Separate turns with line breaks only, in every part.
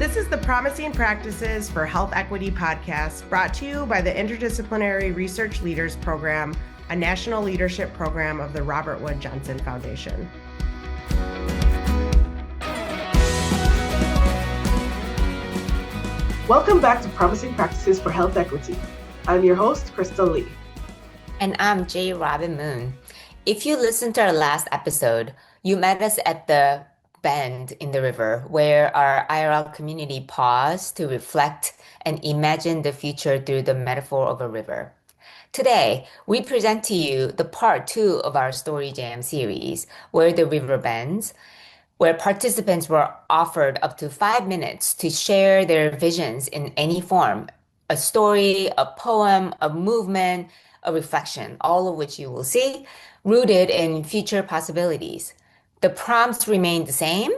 This is the Promising Practices for Health Equity podcast, brought to you by the Interdisciplinary Research Leaders Program, a national leadership program of the Robert Wood Johnson Foundation. Welcome back to Promising Practices for Health Equity. I'm your host, Krystal.
And I'm J. Robin Moon. If you listened to our last episode, you met us at the bend in the river where our IRL community paused to reflect and imagine the future through the metaphor of a river. Today, we present to you the part 2 of our StoryJAM series, Where the River Bends, where participants were offered up to 5 minutes to share their visions in any form, a story, a poem, a movement, a reflection, all of which you will see, rooted in future possibilities. The prompts remained the same,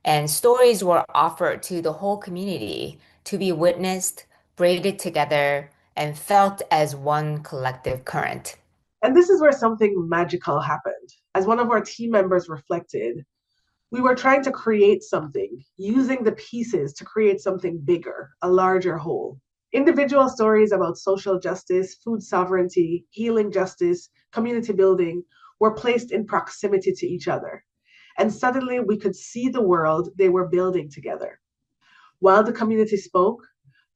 and stories were offered to the whole community to be witnessed, braided together, and felt as one collective current.
And this is where something magical happened. As one of our team members reflected, we were trying to create something, using the pieces to create something bigger, a larger whole. Individual stories about social justice, food sovereignty, healing justice, community building were placed in proximity to each other. And suddenly we could see the world they were building together. While the community spoke,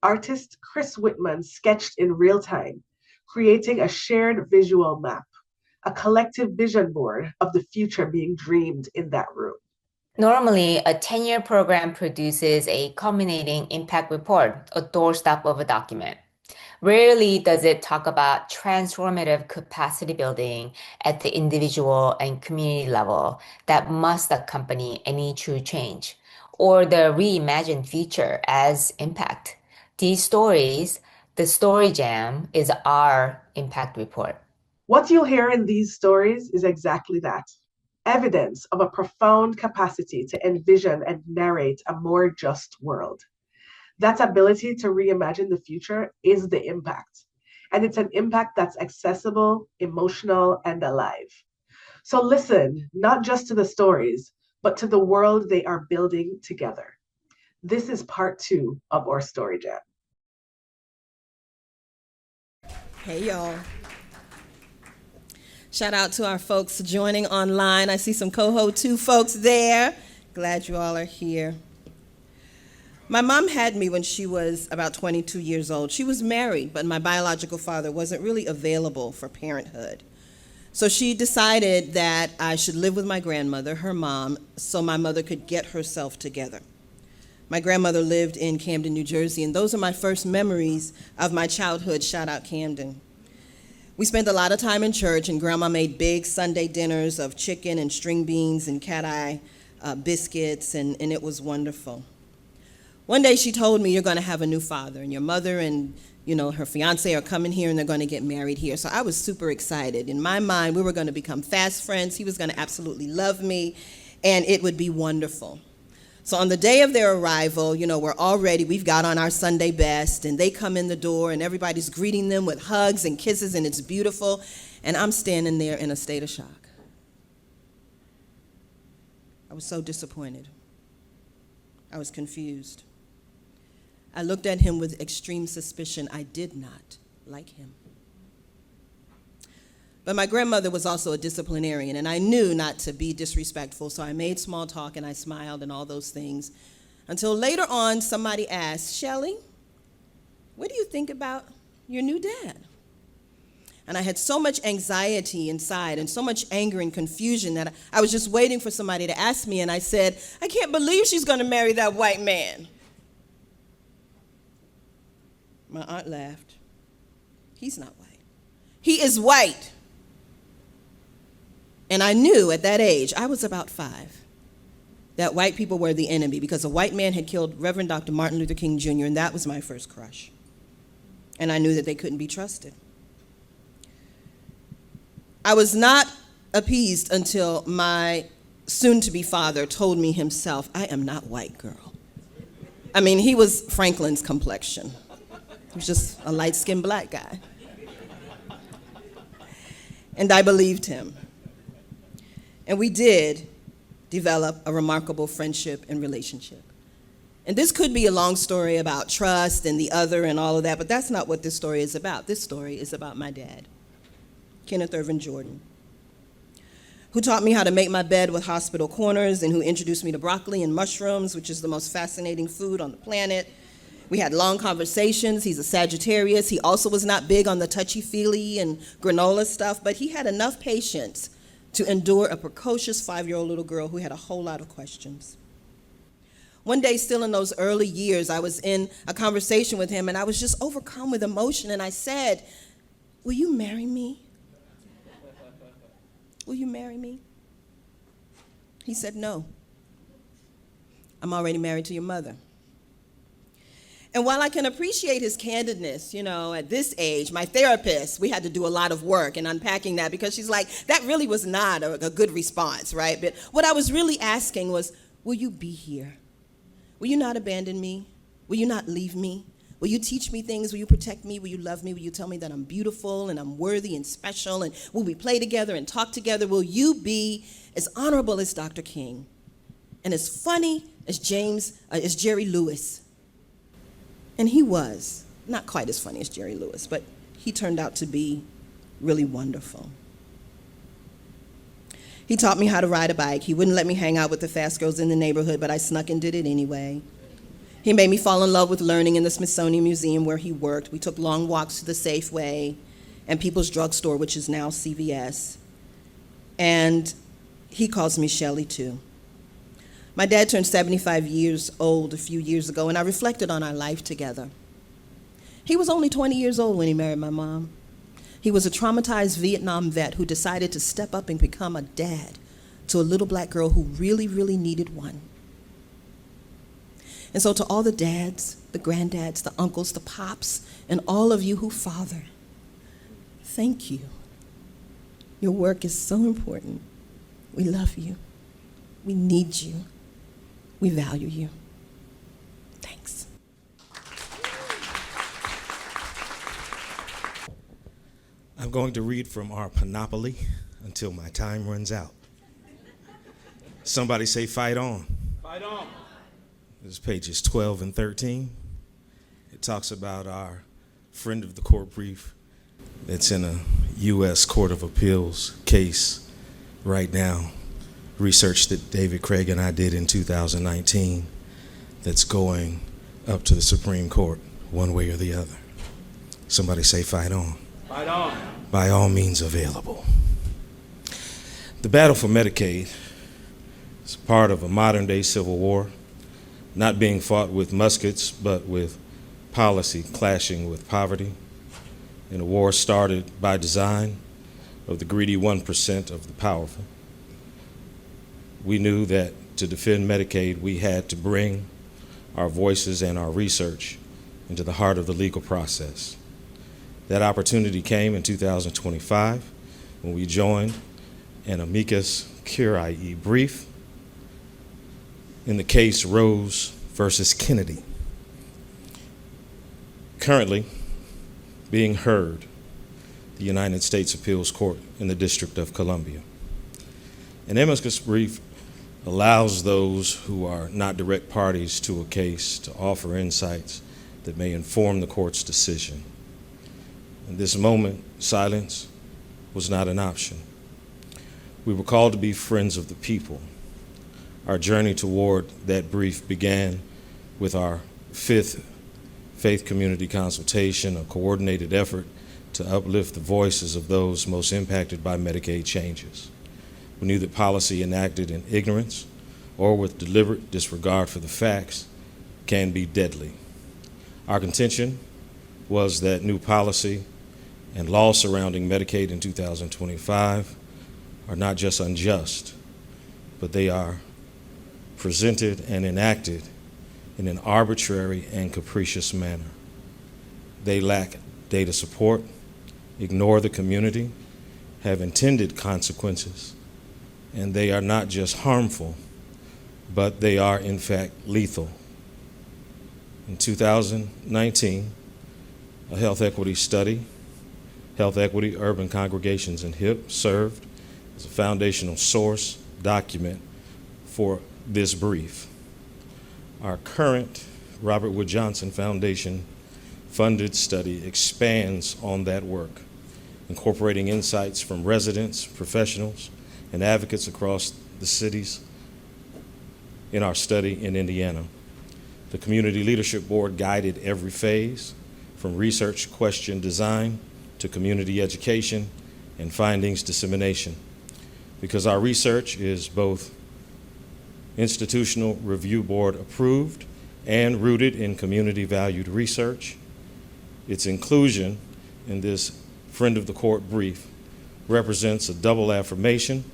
artist Kriss Wittmann sketched in real time, creating a shared visual map, a collective vision board of the future being dreamed in that room.
Normally, a 10-year program produces a culminating impact report, a doorstop of a document. Rarely does it talk about transformative capacity building at the individual and community level that must accompany any true change, or the reimagined future as impact. These stories, the StoryJAM, is our impact report.
What you'll hear in these stories is exactly that. Evidence of a profound capacity to envision and narrate a more just world. That ability to reimagine the future is the impact. And it's an impact that's accessible, emotional, and alive. So listen, not just to the stories, but to the world they are building together. This is part 2 of our StoryJAM.
Hey, y'all. Shout out to our folks joining online. I see some Coho 2 folks there. Glad you all are here. My mom had me when she was about 22 years old. She was married, but my biological father wasn't really available for parenthood. So she decided that I should live with my grandmother, her mom, so my mother could get herself together. My grandmother lived in Camden, New Jersey, and those are my first memories of my childhood. Shout out Camden. We spent a lot of time in church, and Grandma made big Sunday dinners of chicken and string beans and cat-eye biscuits, and it was wonderful. One day she told me, you're going to have a new father, and your mother and her fiance are coming here, and they're going to get married here. So I was super excited. In my mind, we were going to become fast friends. He was going to absolutely love me, and it would be wonderful. So on the day of their arrival, we're all ready. We've got on our Sunday best, and they come in the door, and everybody's greeting them with hugs and kisses, and it's beautiful. And I'm standing there in a state of shock. I was so disappointed. I was confused. I looked at him with extreme suspicion. I did not like him. But my grandmother was also a disciplinarian, and I knew not to be disrespectful, so I made small talk and I smiled and all those things. Until later on, somebody asked, Shelley, what do you think about your new dad? And I had so much anxiety inside and so much anger and confusion that I was just waiting for somebody to ask me, and I said, I can't believe she's going to marry that white man. My aunt laughed. He's not white. He is white. And I knew at that age, I was about 5, that white people were the enemy because a white man had killed Reverend Dr. Martin Luther King Jr., and that was my first crush. And I knew that they couldn't be trusted. I was not appeased until my soon-to-be father told me himself, I am not white, girl. I mean, he was Franklin's complexion. He was just a light-skinned black guy. And I believed him. And we did develop a remarkable friendship and relationship. And this could be a long story about trust and the other and all of that, but that's not what this story is about. This story is about my dad, Kenneth Irvin Jordan, who taught me how to make my bed with hospital corners and who introduced me to broccoli and mushrooms, which is the most fascinating food on the planet. We had long conversations. He's a Sagittarius. He also was not big on the touchy-feely and granola stuff, but he had enough patience to endure a precocious 5-year-old little girl who had a whole lot of questions. One day, still in those early years, I was in a conversation with him, and I was just overcome with emotion, and I said, "Will you marry me? Will you marry me?" He said, "No. I'm already married to your mother." And while I can appreciate his candidness, at this age, my therapist, we had to do a lot of work in unpacking that because she's like, that really was not a good response, right? But what I was really asking was, will you be here? Will you not abandon me? Will you not leave me? Will you teach me things? Will you protect me? Will you love me? Will you tell me that I'm beautiful and I'm worthy and special? And will we play together and talk together? Will you be as honorable as Dr. King and as funny as Jerry Lewis? And he was not quite as funny as Jerry Lewis, but he turned out to be really wonderful. He taught me how to ride a bike. He wouldn't let me hang out with the fast girls in the neighborhood, but I snuck and did it anyway. He made me fall in love with learning in the Smithsonian Museum where he worked. We took long walks to the Safeway and People's Drugstore, which is now CVS. And he calls me Shelley, too. My dad turned 75 years old a few years ago, and I reflected on our life together. He was only 20 years old when he married my mom. He was a traumatized Vietnam vet who decided to step up and become a dad to a little black girl who really, really needed one. And so to all the dads, the granddads, the uncles, the pops, and all of you who father, thank you. Your work is so important. We love you. We need you. We value you. Thanks.
I'm going to read from our Panoply until my time runs out. Somebody say, fight on.
Fight on.
This is pages 12 and 13. It talks about our friend of the court brief that's in a U.S. Court of Appeals case right now. Research that David Craig and I did in 2019 that's going up to the Supreme Court one way or the other. Somebody say, fight on.
Fight on.
By all means available. The battle for Medicaid is part of a modern-day civil war, not being fought with muskets, but with policy clashing with poverty, in a war started by design of the greedy 1% of the powerful. We knew that to defend Medicaid, we had to bring our voices and our research into the heart of the legal process. That opportunity came in 2025 when we joined an amicus curiae brief in the case Rose versus Kennedy, currently being heard the United States Appeals Court in the District of Columbia. An amicus brief allows those who are not direct parties to a case to offer insights that may inform the court's decision. In this moment, silence was not an option. We were called to be friends of the people. Our journey toward that brief began with our 5th faith community consultation, a coordinated effort to uplift the voices of those most impacted by Medicaid changes. We knew that policy enacted in ignorance or with deliberate disregard for the facts can be deadly. Our contention was that new policy and laws surrounding Medicaid in 2025 are not just unjust, but they are presented and enacted in an arbitrary and capricious manner. They lack data support, ignore the community, have intended consequences, and they are not just harmful, but they are in fact lethal. In 2019, a health equity study, Health Equity, Urban Congregations, and HIP, served as a foundational source document for this brief. Our current Robert Wood Johnson Foundation funded study expands on that work, incorporating insights from residents, professionals, and advocates across the cities in our study in Indiana. The Community Leadership Board guided every phase, from research question design to community education and findings dissemination. Because our research is both institutional review board approved and rooted in community valued research, its inclusion in this Friend of the Court brief represents a double affirmation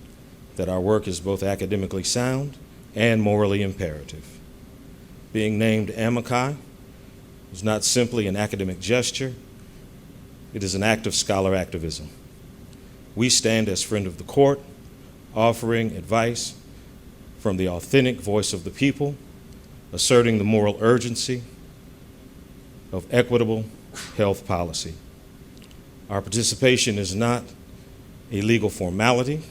that our work is both academically sound and morally imperative. Being named amici is not simply an academic gesture, it is an act of scholar activism. We stand as Friend of the Court, offering advice from the authentic voice of the people, asserting the moral urgency of equitable health policy. Our participation is not a legal formality.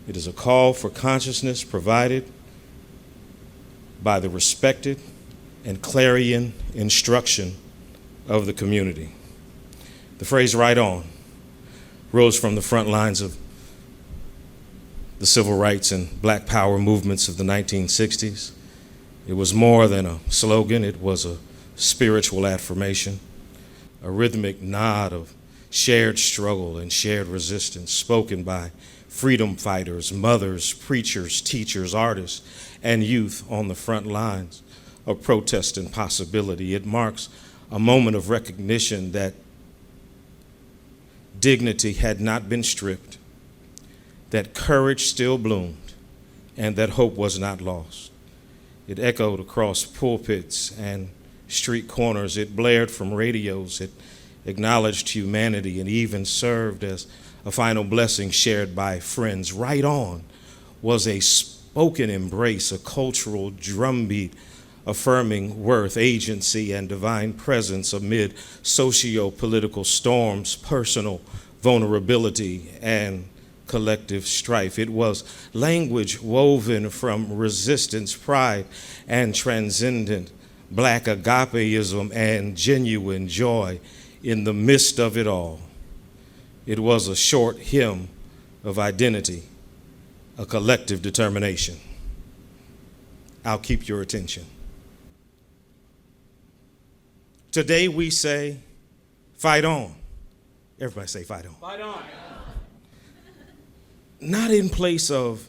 It is a call for consciousness provided by the respected and clarion instruction of the community. The phrase "right on" rose from the front lines of the civil rights and black power movements of the 1960s. It was more than a slogan, it was a spiritual affirmation, a rhythmic nod of shared struggle and shared resistance spoken by freedom fighters, mothers, preachers, teachers, artists, and youth on the front lines of protest and possibility. It marks a moment of recognition that dignity had not been stripped, that courage still bloomed, and that hope was not lost. It echoed across pulpits and street corners. It blared from radios. It acknowledged humanity and even served as a final blessing shared by friends. Right on was a spoken embrace, a cultural drumbeat affirming worth, agency, and divine presence amid socio-political storms, personal vulnerability, and collective strife. It was language woven from resistance, pride, and transcendent black agapeism and genuine joy in the midst of it all. It was a short hymn of identity, a collective determination. I'll keep your attention. Today we say, fight on. Everybody say, fight on.
Fight on.
Not in place of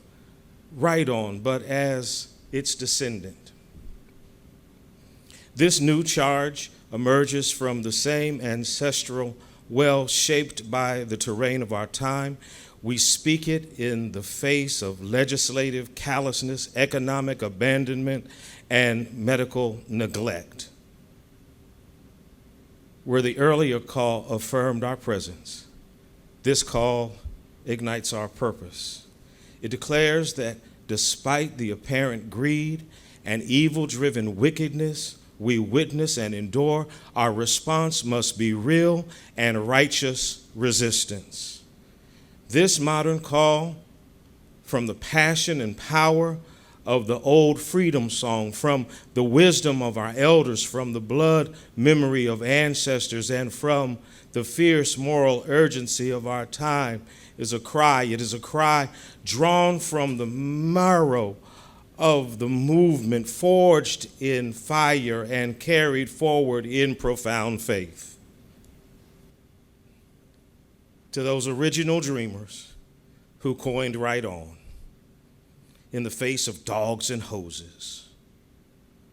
right on, but as its descendant. This new charge emerges from the same ancestral well shaped by the terrain of our time. We speak it in the face of legislative callousness, economic abandonment, and medical neglect. Where the earlier call affirmed our presence, this call ignites our purpose. It declares that despite the apparent greed and evil-driven wickedness we witness and endure, our response must be real and righteous resistance. This modern call, from the passion and power of the old freedom song, from the wisdom of our elders, from the blood memory of ancestors, and from the fierce moral urgency of our time, is a cry. It is a cry drawn from the marrow of the movement, forged in fire and carried forward in profound faith. To those original dreamers who coined right on, in the face of dogs and hoses,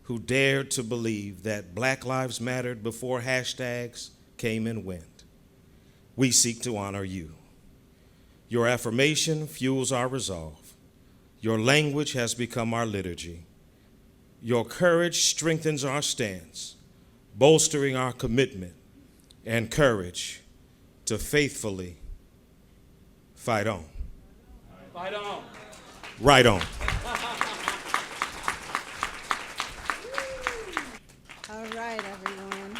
who dared to believe that Black Lives Mattered before hashtags came and went, we seek to honor you. Your affirmation fuels our resolve. Your language has become our liturgy. Your courage strengthens our stance, bolstering our commitment and courage to faithfully fight on.
Fight on.
Right on.
All right, everyone.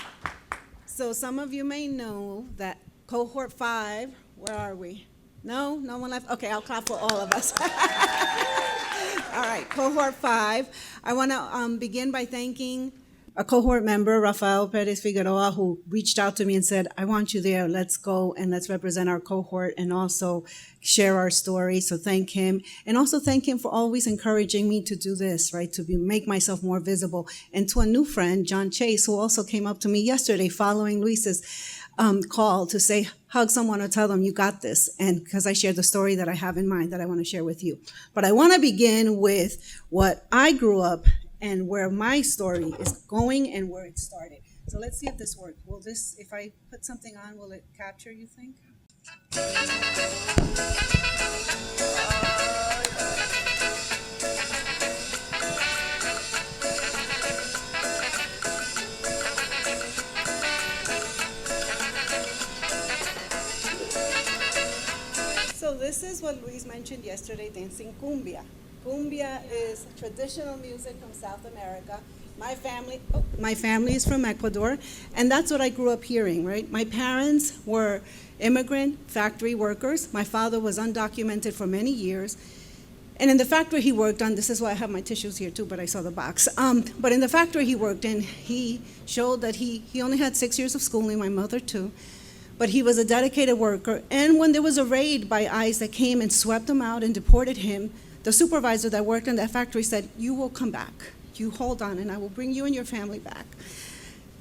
So some of you may know that cohort 5, where are we? No one left? Okay, I'll clap for all of us. All right. right, cohort 5. I want to begin by thanking a cohort member, Rafael Perez Figueroa, who reached out to me and said, I want you there. Let's go and let's represent our cohort and also share our story. So thank him. And also thank him for always encouraging me to do this, right, to make myself more visible. And to a new friend, John Chase, who also came up to me yesterday following Luis's call to say, hug someone or tell them you got this. And because I shared the story that I have in mind that I want to share with you. But I want to begin with what I grew up and where my story is going and where it started. So let's see if this works. Will this, if I put something on, will it capture, you think? So this is what Luis mentioned yesterday, dancing cumbia. Cumbia is traditional music from South America. My family is from Ecuador, and that's what I grew up hearing, right? My parents were immigrant factory workers. My father was undocumented for many years. And in the factory he worked on, this is why I have my tissues here too, but I saw the box. But in the factory he worked in, he showed that he only had 6 years of schooling, my mother too. But he was a dedicated worker. And when there was a raid by ICE that came and swept him out and deported him, the supervisor that worked in that factory said, you will come back. You hold on, and I will bring you and your family back.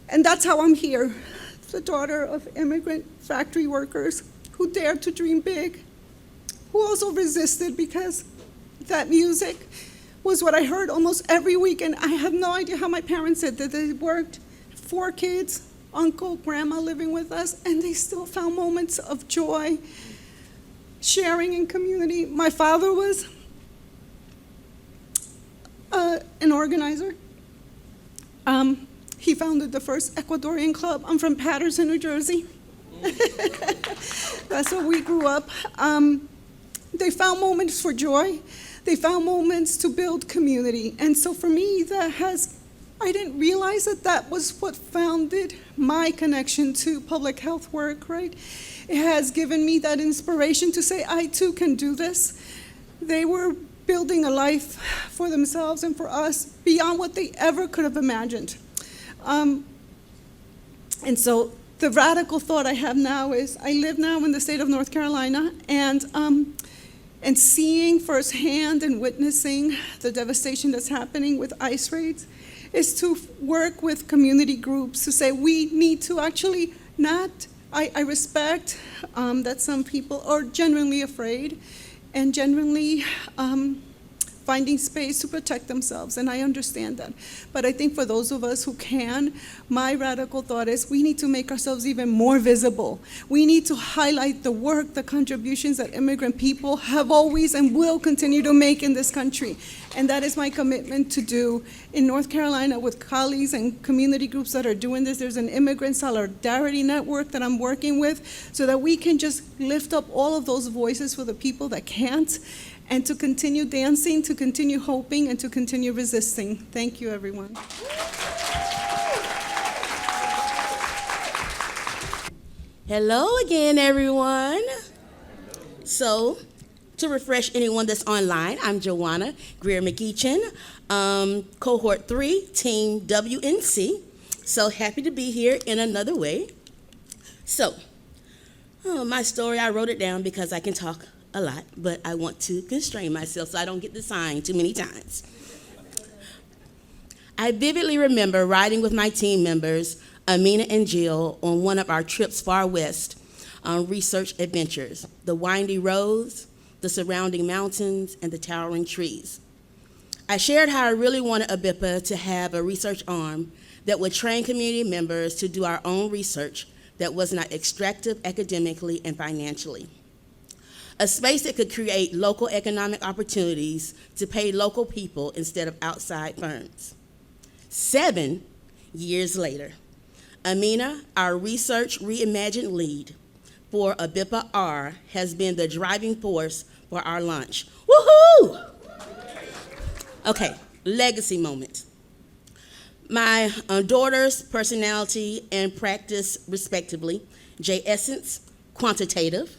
And that's how I'm here, the daughter of immigrant factory workers who dared to dream big, who also resisted because that music was what I heard almost every week. And I have no idea how my parents said that they worked, 4 kids, uncle, grandma living with us, and they still found moments of joy, sharing in community. My father was an organizer. He founded the first Ecuadorian club. I'm from Paterson, New Jersey. That's where we grew up. They found moments for joy. They found moments to build community. And so for me, I didn't realize that was what founded my connection to public health work, right? It has given me that inspiration to say, I too can do this. They were building a life for themselves and for us beyond what they ever could have imagined. And so the radical thought I have now is, I live now in the state of North Carolina, and seeing firsthand and witnessing the devastation that's happening with ICE raids is to work with community groups to say we need to actually I respect that some people are genuinely afraid and genuinely finding space to protect themselves, and I understand that. But I think for those of us who can, my radical thought is we need to make ourselves even more visible. We need to highlight the work, the contributions that immigrant people have always and will continue to make in this country. And that is my commitment to do in North Carolina with colleagues and community groups that are doing this. There's an immigrant solidarity network that I'm working with so that we can just lift up all of those voices for the people that can't, and to continue dancing, to continue hoping, and to continue resisting. Thank you, everyone.
Hello again, everyone. So, to refresh anyone that's online, I'm Joanna Grier McEachin, cohort 3, team WNC. So happy to be here in another way. So, my story, I wrote it down because I can talk a lot, but I want to constrain myself so I don't get the sign too many times. I vividly remember riding with my team members, Amina and Jill, on one of our trips far west on research adventures, the windy roads, the surrounding mountains, and the towering trees. I shared how I really wanted ABIPA to have a research arm that would train community members to do our own research that was not extractive academically and financially. A space that could create local economic opportunities to pay local people instead of outside firms. 7 years later, Amina, our research reimagined lead for ABIPA R, has been the driving force for our launch. Woohoo! Okay, legacy moment. My daughter's personality and practice, respectively, J Essence, quantitative,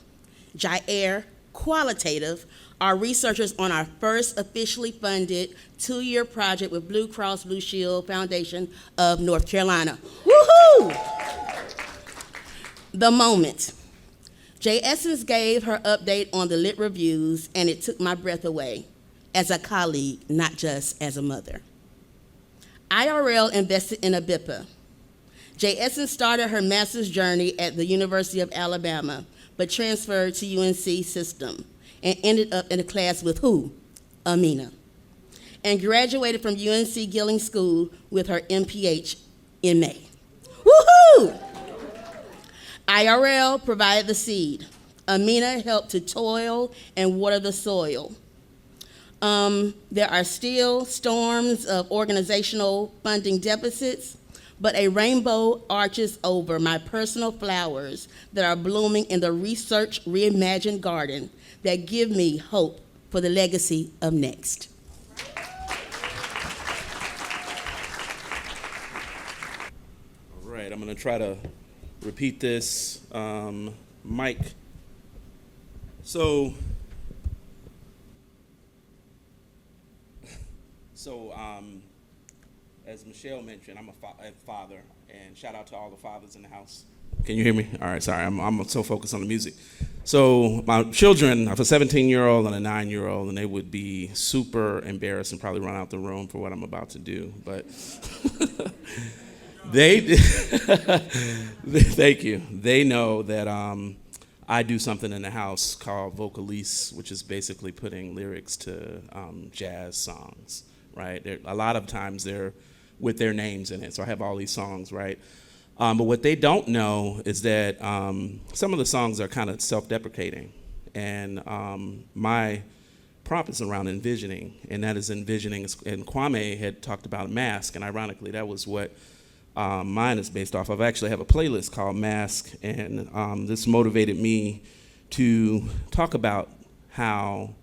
Jair, qualitative, are researchers on our first officially funded 2-year project with Blue Cross Blue Shield Foundation of North Carolina. Woohoo! The moment. Jay Essence gave her update on the lit reviews, and it took my breath away as a colleague, not just as a mother. IRL invested in a BIPA. Jay Essence started her master's journey at the University of Alabama, but transferred to UNC system and ended up in a class with who? Amina. And graduated from UNC Gilling School with her MPH in May. Woohoo! IRL provided the seed. Amina helped to toil and water the soil. There are still storms of organizational funding deficits, but a rainbow arches over my personal flowers that are blooming in the Research Reimagined Garden that give me hope for the legacy of next.
All right, I'm going to try to repeat this. Mike. So, as Michelle mentioned, I'm a father, and shout out to all the fathers in the house. Can you hear me? All right, sorry, I'm so focused on the music. So my children, I have a 17-year-old and a 9-year-old, and they would be super embarrassed and probably run out the room for what I'm about to do, but thank you. They know that I do something in the house called vocalise, which is basically putting lyrics to jazz songs, right? A lot of times they're with their names in it, so I have all these songs, right? But what they don't know is that some of the songs are kind of self-deprecating, and my prompt is around envisioning, and that is envisioning, and Kwame had talked about mask, and ironically that was what mine is based off of. I actually have a playlist called Mask, and this motivated me to talk about how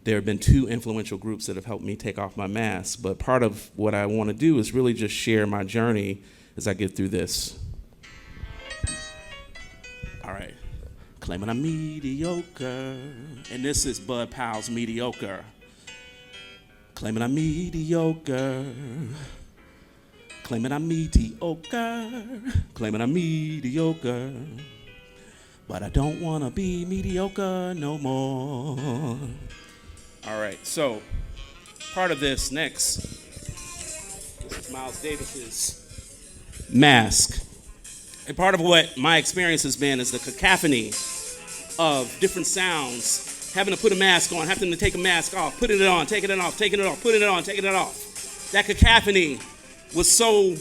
there have been 2 influential groups that have helped me take off my mask, but part of what I want to do is really just share my journey as I get through this. All right, claiming I'm mediocre, and this is Bud Powell's Mediocre. Claiming I'm mediocre, claiming I'm mediocre, claiming I'm mediocre, but I don't want to be mediocre no more. All right, so part of this next, this is Miles Davis's Mask. And part of what my experience has been is the cacophony of different sounds, having to put a mask on, having to take a mask off, putting it on, taking it off, taking it off, putting it on, taking it off. That cacophony was so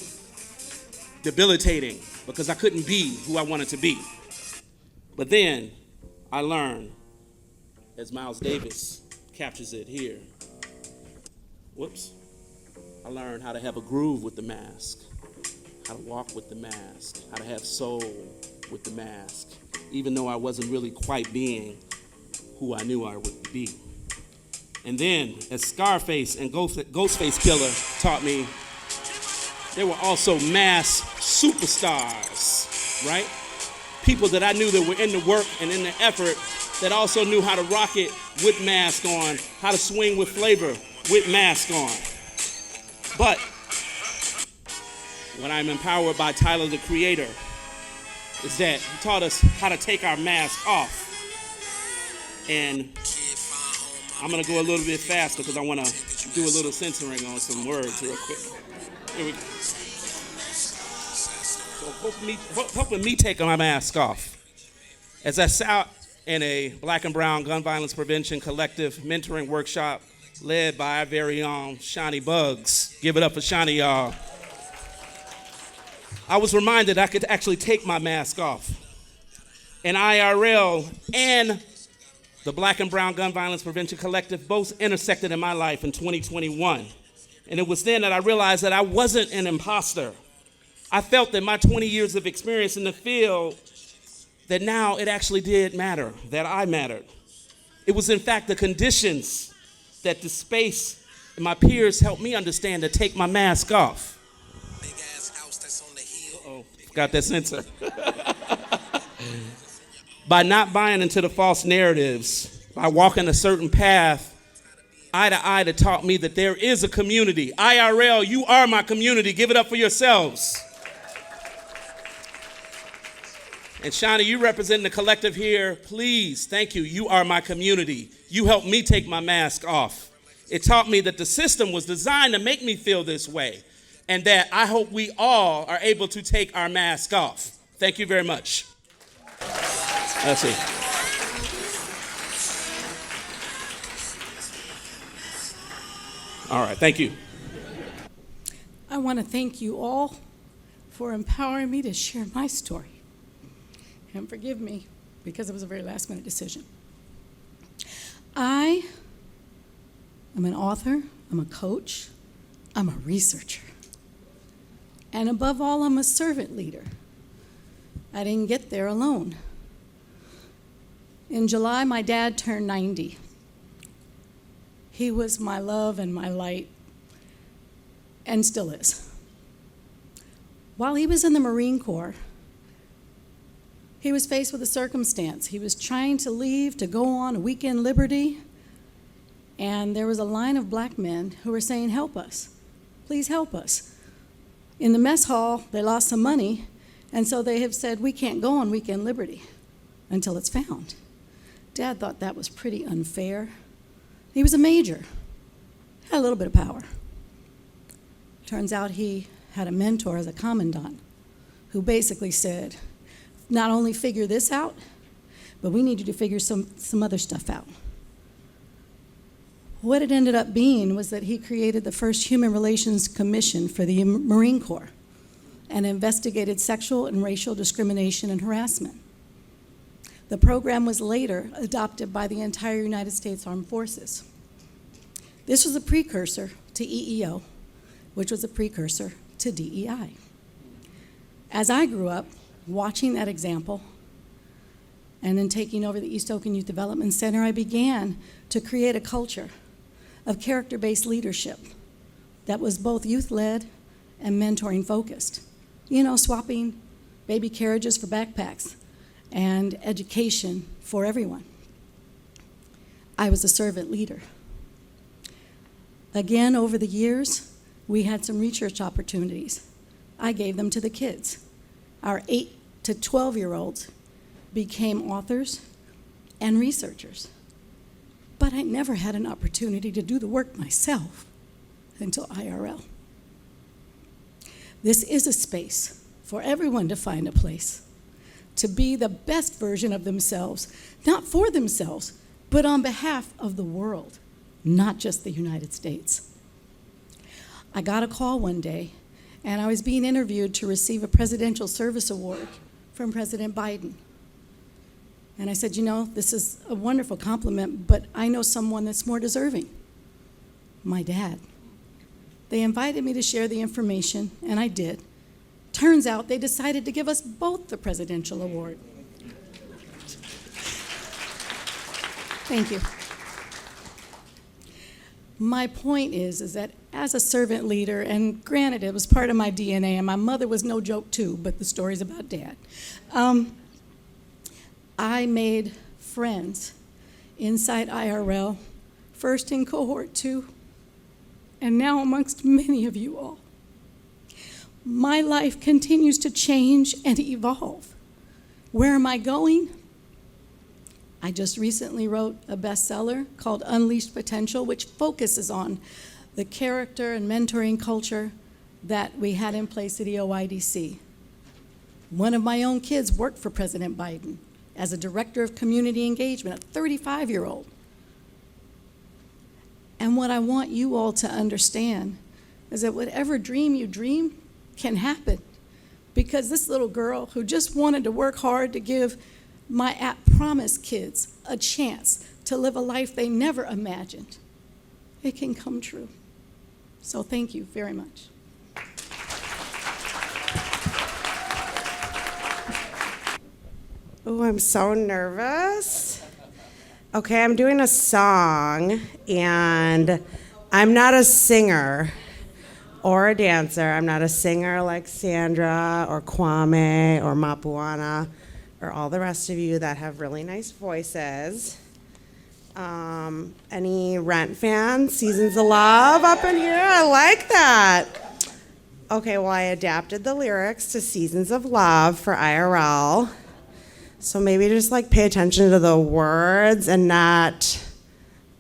debilitating because I couldn't be who I wanted to be. But then I learned, as Miles Davis captures it here, I learned how to have a groove with the mask, how to walk with the mask, how to have soul with the mask, even though I wasn't really quite being who I knew I would be. And then, as Scarface and Ghostface Killer taught me, there were also mass superstars, right? People that I knew that were in the work and in the effort that also knew how to rock it with mask on, how to swing with flavor with mask on. But what I'm empowered by Tyler, the Creator, is that he taught us how to take our mask off. And I'm gonna go a little bit faster because I wanna do a little censoring on some words real quick. Here we go. So helping me take my mask off. As I sat in a Black and Brown Gun Violence Prevention Collective mentoring workshop led by our very own Shawnee Bugs. Give it up for Shawnee, y'all. I was reminded I could actually take my mask off. And IRL and the Black and Brown Gun Violence Prevention Collective both intersected in my life in 2021. And it was then that I realized that I wasn't an imposter. I felt that my 20 years of experience in the field, that now it actually did matter, that I mattered. It was in fact the conditions that the space and my peers helped me understand to take my mask off. Uh-oh, got that censor. By not buying into the false narratives by walking a certain path, eye to eye, that taught me that there is a community. IRL, you are my community. Give it up for yourselves. And Shawnee, you representing the collective here. Please, thank you. You are my community. You helped me take my mask off. It taught me that the system was designed to make me feel this way, and that I hope we all are able to take our mask off. Thank you very much. Let's see. All right, thank you.
I want to thank you all for empowering me to share my story. And forgive me, because it was a very last-minute decision. I am an author, I'm a coach, I'm a researcher. And above all, I'm a servant leader. I didn't get there alone. In July, my dad turned 90. He was my love and my light, and still is. While he was in the Marine Corps, he was faced with a circumstance. He was trying to leave to go on a weekend liberty, and there was a line of black men who were saying, "Help us, please help us." In the mess hall, they lost some money, and so they have said, "We can't go on weekend liberty until it's found." Dad thought that was pretty unfair. He was a major, had a little bit of power. Turns out he had a mentor as a commandant who basically said, not only figure this out, but we need you to figure some other stuff out. What it ended up being was that he created the first Human Relations Commission for the Marine Corps and investigated sexual and racial discrimination and harassment. The program was later adopted by the entire United States Armed Forces. This was a precursor to EEO, which was a precursor to DEI. As I grew up, watching that example, and then taking over the East Oakland Youth Development Center, I began to create a culture of character-based leadership that was both youth-led and mentoring-focused. You know, swapping baby carriages for backpacks and education for everyone. I was a servant leader. Again, over the years, we had some research opportunities. I gave them to the kids. Our 8 to 12-year-olds became authors and researchers. But I never had an opportunity to do the work myself until IRL. This is a space for everyone to find a place, to be the best version of themselves, not for themselves, but on behalf of the world, not just the United States. I got a call one day, and I was being interviewed to receive a Presidential Service Award from President Biden. And I said, you know, this is a wonderful compliment, but I know someone that's more deserving. My dad. They invited me to share the information, and I did. Turns out they decided to give us both the Presidential Award. Thank you. My point is that as a servant leader, and granted it was part of my DNA, and my mother was no joke too, but the story's about Dad. I made friends inside IRL, first in cohort 2, and now amongst many of you all. My life continues to change and evolve. Where am I going? I just recently wrote a bestseller called Unleashed Potential, which focuses on the character and mentoring culture that we had in place at EOIDC. One of my own kids worked for President Biden as a director of community engagement, a 35-year-old. And what I want you all to understand is that whatever dream you dream can happen, because this little girl who just wanted to work hard to give my At Promise kids a chance to live a life they never imagined, it can come true. So thank you very much.
Oh, I'm so nervous. Okay, I'm doing a song, and I'm not a singer or a dancer. I'm not a singer like Sandra or Kwame or Mapuana or all the rest of you that have really nice voices. Any Rent fans? Seasons of Love up in here? I like that. Okay, well, I adapted the lyrics to Seasons of Love for IRL. So maybe just like pay attention to the words and not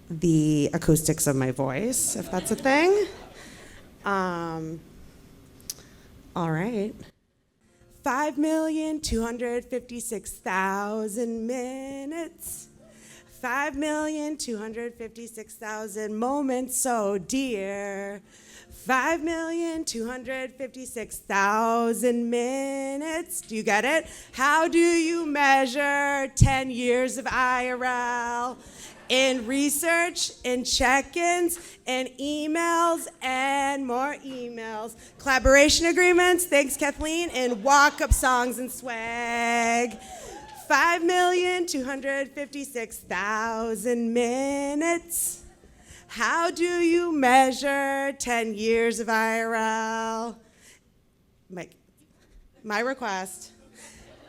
the acoustics of my voice, if that's a thing. All right. 5,256,000 minutes. 5,256,000 moments so dear. 5,256,000 minutes. Do you get it? How do you measure 10 years of IRL? In research, in check-ins, in emails, and more emails. Collaboration agreements, thanks Kathleen, and walk-up songs and swag. 5,256,000 minutes. How do you measure 10 years of IRL? My request.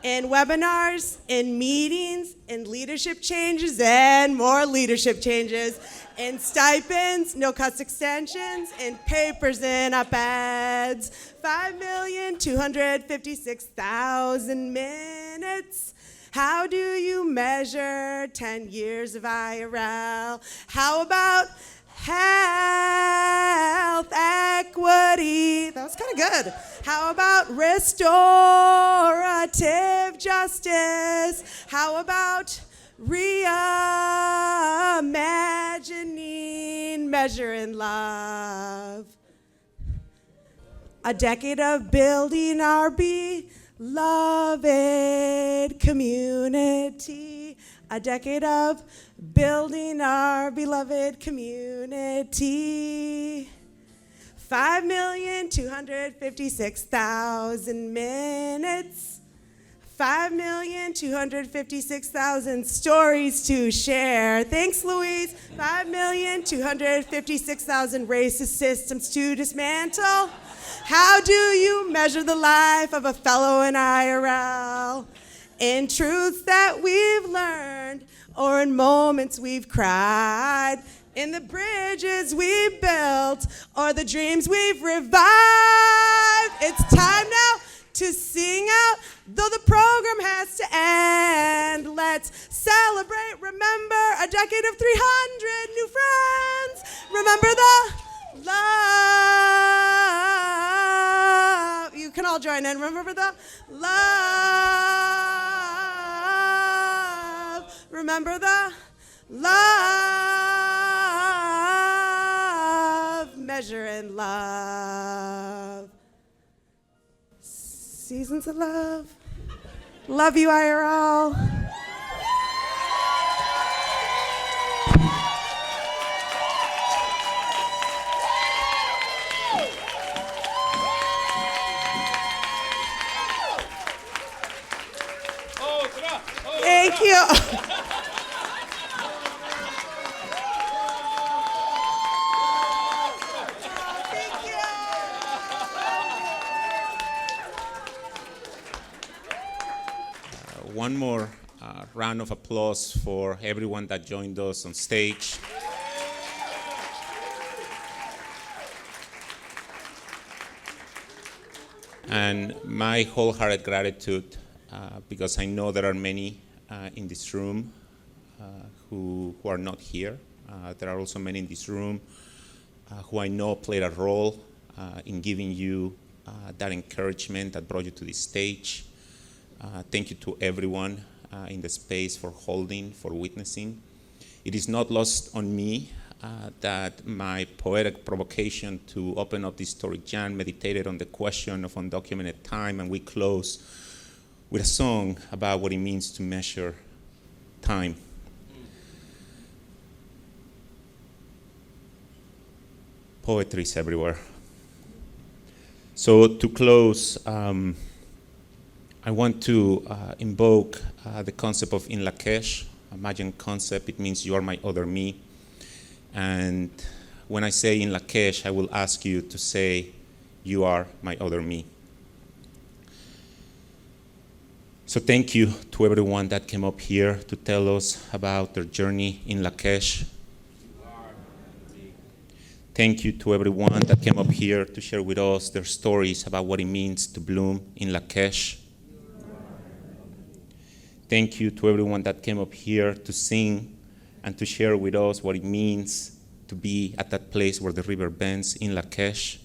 In webinars, in meetings, in leadership changes, and more leadership changes. In stipends, no cost extensions, in papers and op-eds. 5,256,000 minutes. How do you measure 10 years of IRL? How about health equity? That was kind of good. How about restorative justice? How about reimagining measuring love? A decade of building our beloved community. A decade of building our beloved community. 5,256,000 minutes. 5,256,000 stories to share. Thanks, Luis. 5,256,000 racist systems to dismantle. How do you measure the life of a fellow in IRL? In truths that we've learned, or in moments we've cried, in the bridges we've built, or the dreams we've revived. It's time now to sing out, though the program has to end. Let's celebrate, remember, a decade of 300 new friends. Remember the love. You can all join in. Remember the love. Remember the love. Measure in love. Seasons of love. Love you, IRL. Thank you.
One more round of applause for everyone that joined us on stage. And my wholehearted gratitude, because I know there are many in this room who are not here. There are also many in this room who I know played a role in giving you that encouragement that brought you to this stage. Thank you to everyone in the space for holding, for witnessing. It is not lost on me that my poetic provocation to open up this StoryJAM meditated on the question of undocumented time, and we close with a song about what it means to measure time. Poetry is everywhere. So to close, I want to invoke the concept of in Lakesh, a Mayan concept. It means you are my other me. And when I say in Lakesh, I will ask you to say, you are my other me. So thank you to everyone that came up here to tell us about their journey in Lakesh. Thank you to everyone that came up here to share with us their stories about what it means to bloom in Lakesh. Thank you to everyone that came up here to sing and to share with us what it means to be at that place where the river bends in Lakesh.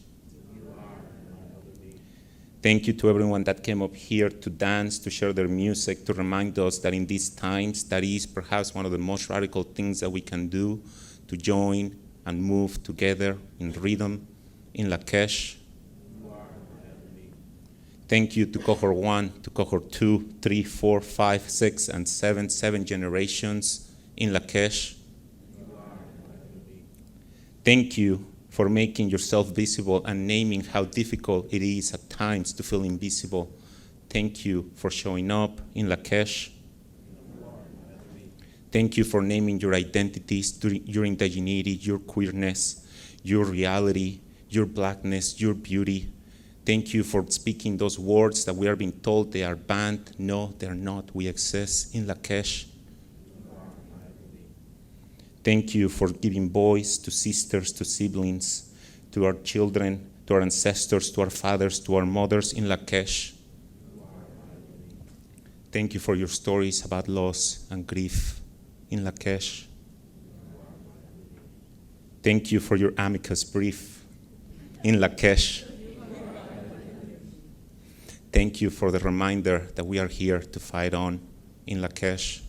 Thank you to everyone that came up here to dance, to share their music, to remind us that in these times, that is perhaps one of the most radical things that we can do, to join and move together in rhythm in Lakesh. Thank you to cohort 1, to cohort 2, 3, 4, 5, 6, and 7 generations in Lakesh. Thank you for making yourself visible and naming how difficult it is at times to feel invisible. Thank you for showing up in Lakesh. Thank you for naming your identities, your indigeneity, your queerness, your reality, your blackness, your beauty. Thank you for speaking those words that we are being told they are banned. No, they're not. We exist in Lakesh. Thank you for giving voice to sisters, to siblings, to our children, to our ancestors, to our fathers, to our mothers in Lakesh. Thank you for your stories about loss and grief in Lakesh. Thank you for your amicus brief in Lakesh. Thank you for the reminder that we are here to fight on in Lakesh.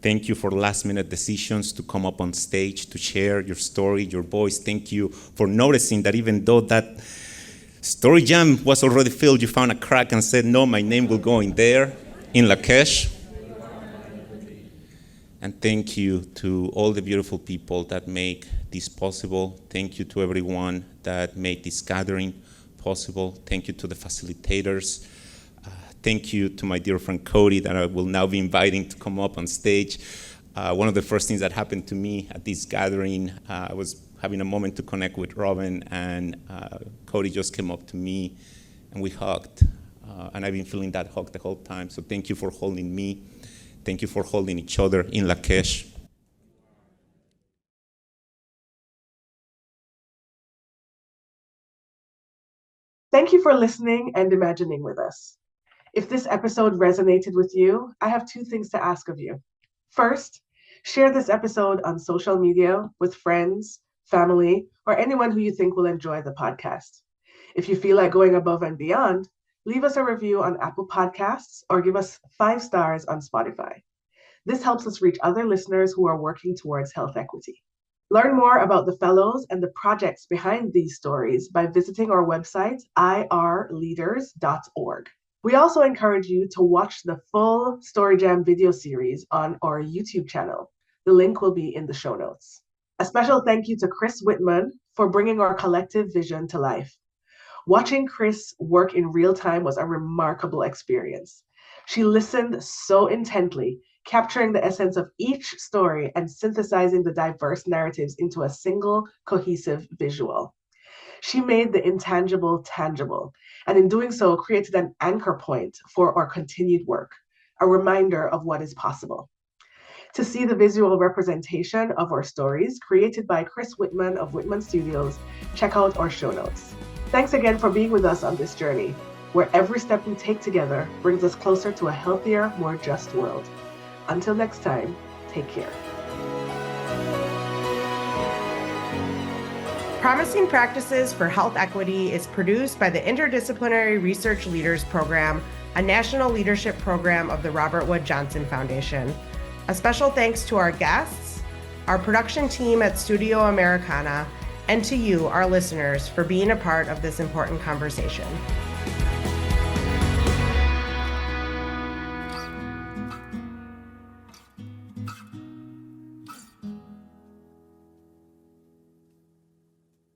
Thank you for last-minute decisions to come up on stage, to share your story, your voice. Thank you for noticing that even though that StoryJAM was already filled, you found a crack and said, no, my name will go in there, in Lakesh. And thank you to all the beautiful people that make this possible. Thank you to everyone that made this gathering possible. Thank you to the facilitators. Thank you to my dear friend Cody that I will now be inviting to come up on stage. One of the first things that happened to me at this gathering, I was having a moment to connect with Robin, and Cody just came up to me and we hugged. And I've been feeling that hug the whole time. So thank you for holding me. Thank you for holding each other in Lakesh.
Thank you for listening and imagining with us. If this episode resonated with you, I have 2 things to ask of you. First, share this episode on social media with friends, family, or anyone who you think will enjoy the podcast. If you feel like going above and beyond, leave us a review on Apple Podcasts or give us 5 stars on Spotify. This helps us reach other listeners who are working towards health equity. Learn more about the fellows and the projects behind these stories by visiting our website, irleaders.org. We also encourage you to watch the full StoryJAM video series on our YouTube channel. The link will be in the show notes. A special thank you to Kriss Wittmann for bringing our collective vision to life. Watching Kriss work in real time was a remarkable experience. She listened so intently, capturing the essence of each story and synthesizing the diverse narratives into a single, cohesive visual. She made the intangible tangible, and in doing so, created an anchor point for our continued work, a reminder of what is possible. To see the visual representation of our stories created by Kriss Wittmann of Wittmann Studios, check out our show notes. Thanks again for being with us on this journey, where every step we take together brings us closer to a healthier, more just world. Until next time, take care.
Promising Practices for Health Equity is produced by the Interdisciplinary Research Leaders Program, a national leadership program of the Robert Wood Johnson Foundation. A special thanks to our guests, our production team at Studio Americana, and to you, our listeners, for being a part of this important conversation.